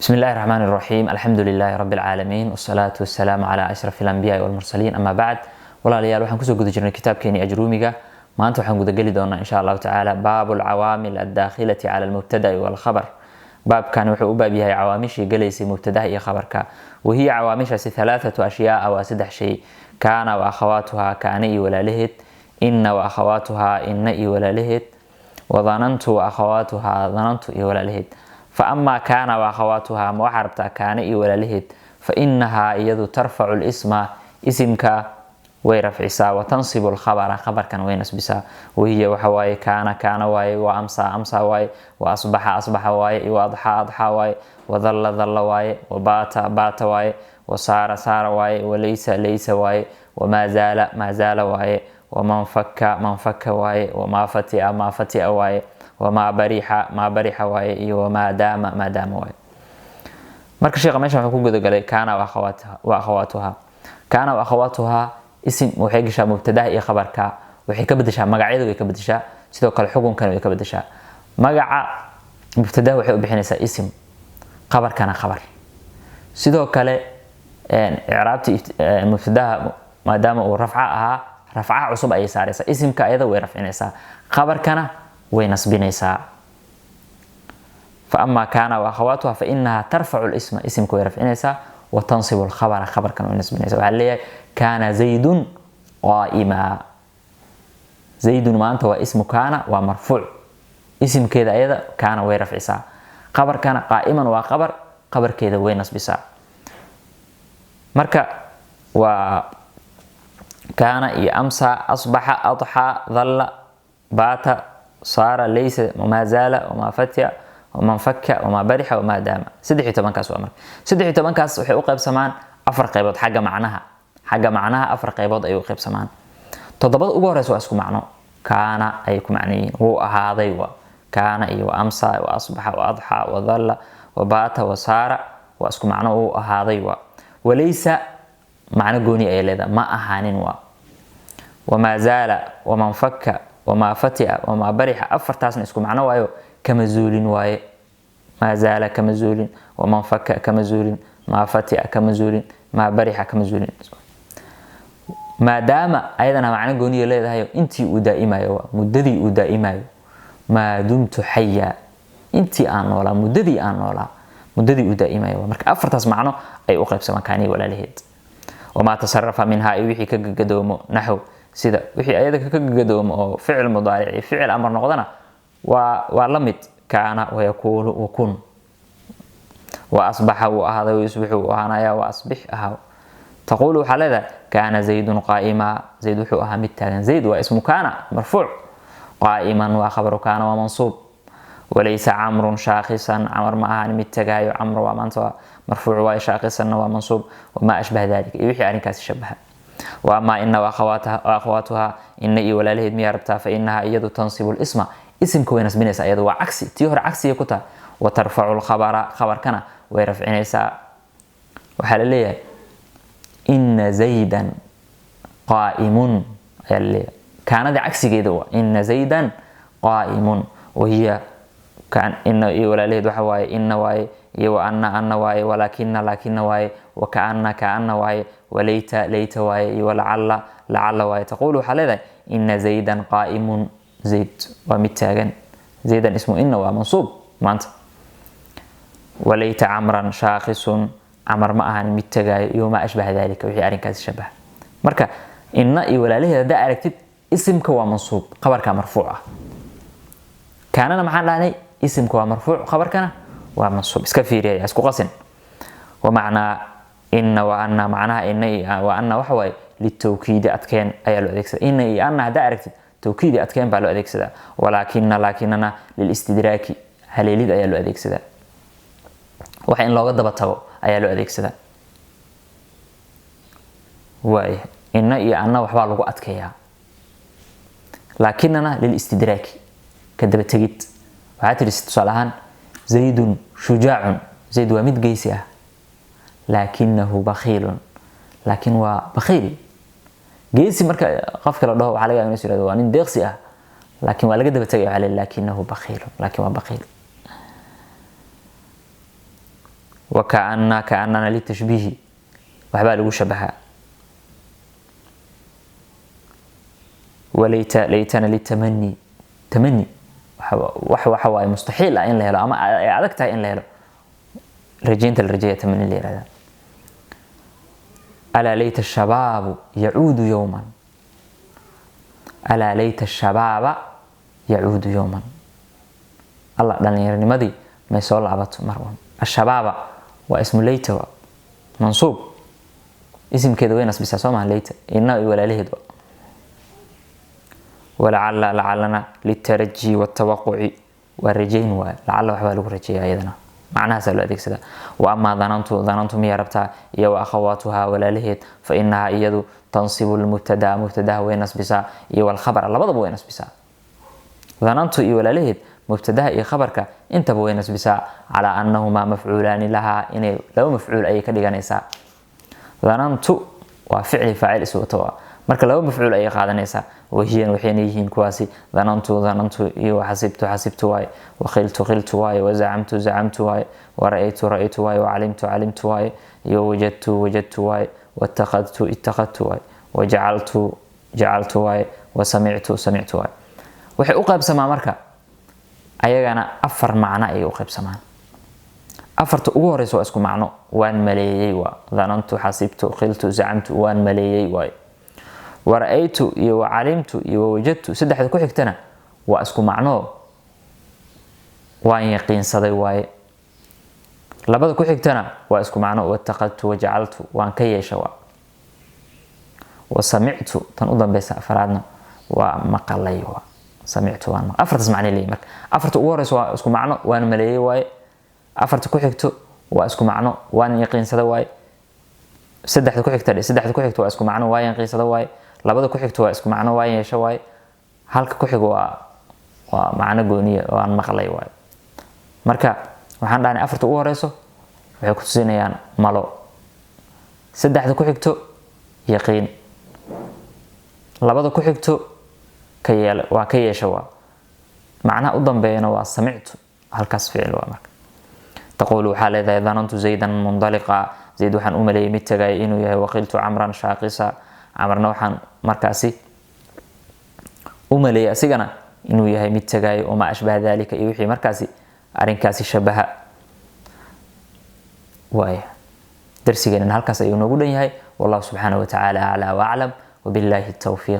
بسم الله الرحمن الرحيم. الحمد لله رب العالمين والصلاة والسلام على أشرف الأنبياء والمرسلين. أما بعد، walaalyaal waxaan kusoo guda jirnay kitaabkeeni ajruumiga. maanta waxaan guda geli doonaa insha Allah ta'ala baabul awaamil ad-dakhilati ala al-mubtada' wal khabar. baabkan wuxuu u baab yahay awaamishii galeysay mubtadaha iyo khabarka. wahiya awaamishaasi thalathatu ashyaa wa saddex shay. kaana wa akhawatuha kaana iyo walaalaheed, inna wa akhawatuha inna iyo walaalaheed, wa dhanantu wa akhawatuha dhanantu iyo walaalaheed. فأما كان وأخواتها موحربتا كان إيوالالهد فإنها يدو ترفع الاسم اسمك ويرفعسا وتنصب الخبر خبر كان وينسبسا وهي وحواي كان واي وأمسى واي وأصبح واي وأضحى واي وظل واي وبات واي وصار واي وليس واي وما زال واي ومن فك واي وما فتئ واي وما بريح واي وما دام واي. marka sheekha meesha wuxuu ku guda galay kaana wa akhawatuha. kaana wa akhawatuha ism waxay gashaa mubtadaha iyo khabarka, waxay ka bedeshaa magacyada, way ka bedeshaa sidoo kale xukunkan way ka bedeshaa. magaca mubtadaha waxay u bixinaysaa ism, khabarkana khabar. sidoo kale i'raabti mubtadaha maadaama uu rafca ahaa, rafca cusub ay saaraysaa, ismka ayada way rafcinaysaa, khabarkana وينصبنيسا. فأما كان وأخواتها فإنها ترفع الاسم اسمك ويرفعنيسا وتنصب الخبر خبر كان وينصبنيسا. وعليه كان زيد قائما. زيد ما أنت واسم كان ومرفوع، اسم كذا أيضا كان ويرفعسا، خبر كان قائما وخبر كذا وينصبسا. مركا وكان يأمسى أصبح أضحى ظل بات صار ليس وما زال وما فتى ومن فك وما برح وما دام. 16 kaas waa marka 16 kaas waxay u qaybsamaan afar qaybood xagga macnaha afar qaybood ay u qaybsamaan. todobada ugu horeysa waa isku macno, kaana ay ku macnaayeen wuu ahaaday, wa kaana iyo wa amsa wa asbaha wa adha wa dhalla wa baata wa saara waa isku macno wuu ahaaday, wa walaysa macno gooni ay leedahay ma ahaanin, wa zaala wa man fakka وما فتئ وما برح أفرتاسن اسكو معنى وايو كمزول واي. ما زال كمزول ومن فك كمزول ما فتئ كمزول ما برح كمزول. ما دام أيضا معنى قونية ليدهايو انتي ودائما مددي ودائما ما دمت حيا انتي آنولا مددي آنولا مددي ودائما مرك أفرتاس معنى أي أقرب سمكاني ولا لهيد. وما تصرف منها يوحي كقدومو نحو sida wixii ayada ka gadoomo oo ficil mudaarici ficil amar noqdana waa la mid kaana wa yakulu wa kun. wa asbaha wa ahada wa yusbihu wa anaya wa asbih aha. taqulu halada kana zaidun qa'ima, zaid wuxuu ahaa mid taagan. zaid waa ismu kana marfuuc, qa'iman wa khabaru kana wa mansub. walaysa amrun shakhisan, amr ma ahan mid tagaayo, amr waa maanta marfuuc wa shakhisan wa mansub wa ma ashbah dhalika wixii arinkaas shabaha. وأما إن وأخواتها إن ولاله مياربتها فإنها يد تنصب الاسم اسم كوينس بنيسا يد وعكسي تيهر عكسي يكتا وترفع الخبر خبر كنا ويرفع نيسا. وحال ليه إن زيدا قائم يلي كان ده عكسي كده إن زيدا قائم، وهي كان إن ولاله دحواي إن واي وأن واي ولكن واي وكأن واي وليت واي ولعل واي. تقول حالذا إن زيدا قائم، زيد ومتاغن، زيدا اسمه إن ومنصوب مانت. وليت عمرا شاخص، عمر معها متاغاي وما أشبه ذلك وحي أرنكاس الشبه. مركا إن ولا له ده أركتب اسمك ومنصوب خبرك مرفوعة. كان أنا محل علي اسمك ومرفوع خبرك ومنصوب اسكفير يا اسكو قسن. ومعنى إن وأن معناها إن وأن وحوي للتوكيد أتكين أي الأديكسد. إن أن هذا أركت توكيد أتكين بالو أديكسد، لكننا للاستدراك هل يليد أي الأديكسد وحين لو قد بتهو أي الأديكسد. واي إن أن وحوي لو أتكيها، لكننا للاستدراك كدب تجد. وهات الاستصالحان زيد شجاع، زيد ومد جيسيه لكنه بخيل، لكن هو بخيل جيسي مركا قفك لو دهو على انه يسير waa nin deeqsi ah, laakiin waa laga daba tagay لكنه بخيل، laakiin waa بخيل. كأننا للتشبيه وحبا لغو شبهها ليتنا للتمني تمني وحواي مستحيل إن لا يلو أما أدكتها إن لا يلو رجينت الرجية تمني اللي هذا ألا ليت الشباب يعود يوما ألا ليت الشباب يعود يوما الله دلنيرني مدي ما يسول عبط مروان الشباب واسم ليت منصوب اسم كده وين اسم بساسوما ليت إنه ولا ليه دو لعلنا للترجي والتوقع والرجين لعل وحبا لغو رجي أيضنا معناها سألوا أديك سدا وأما ظننت ميا ربتا إيا وأخواتها ولا لهيد فإنها إيادو تنصب مبتدا وينس بسا إيا والخبر الله بضب وينس بسا ظننت إيا ولا لهيد مبتدا إيا خبرك انت بوينس بسا على أنهما مفعولان لها إني لو مفعول أي كدغانيسا ظننت وفعل فاعل اسوتوا marka laba mafcuul ay qaadanaysa waxay yihiin kuwaasi dhanantu iyo xasibtu waay wa khiltu waay wa za'amtu waay wa ra'aytu waay wa alimtu waay iyo wajadtu waay wa ittakhadtu waay wa ja'altu waay wa sami'tu waay waxay u qaybsamaa marka ayagana afar macna ay u qaybsamaan afarta ugu horeyso waa isku macno waan maleeyay waa dhanantu xasibtu khiltu za'amtu waan maleeyay waay ورأيت وعلمت ووجدت سدحد ku xigtana waa isku macno waan yaqiinsaday waay labada ku xigtana waa isku macno wattaqadtu waja'altu waan ka yeeshay waa wasami'tu tan u dambaysa afraadna waa maqalay waa sami'tu waan afartas macno leeyahay marka afarta ugu horeyso waa isku macno waan maleeyay waay afarta ku xigto waa isku macno waan yaqiinsaday waay saddexda ku xigto waa isku macno waan yaqiinsaday waay labada ku xigto waa isku macno waa yeesho waay halka ku xigo waa macno gooniye oo aan maqlay waay marka waxaan dhaanay afarta ugu horeyso waxay ku tusinayaan malo saddexda ku xigto yaqiin labada ku xigto ka yeesho waa macnaha u dambeeyana waa sami'tu halkaas ficil waa marka taqulu halada dhanantu zaydan mundaliqa zayd waxaan u maleeyay mid tagay inuu yahay waqiltu amran shaaqisa amarna waxaan markaasi u maleeyay asigana inuu yahay mid tagay oo ma ashbah dalika iyo wixii markaasi arinkaasi shabaha waay darsigeena halkaas ayuu noogu dhan yahay wallahu subhanahu wa ta'ala a'la wa a'lam wa billahi at-tawfiq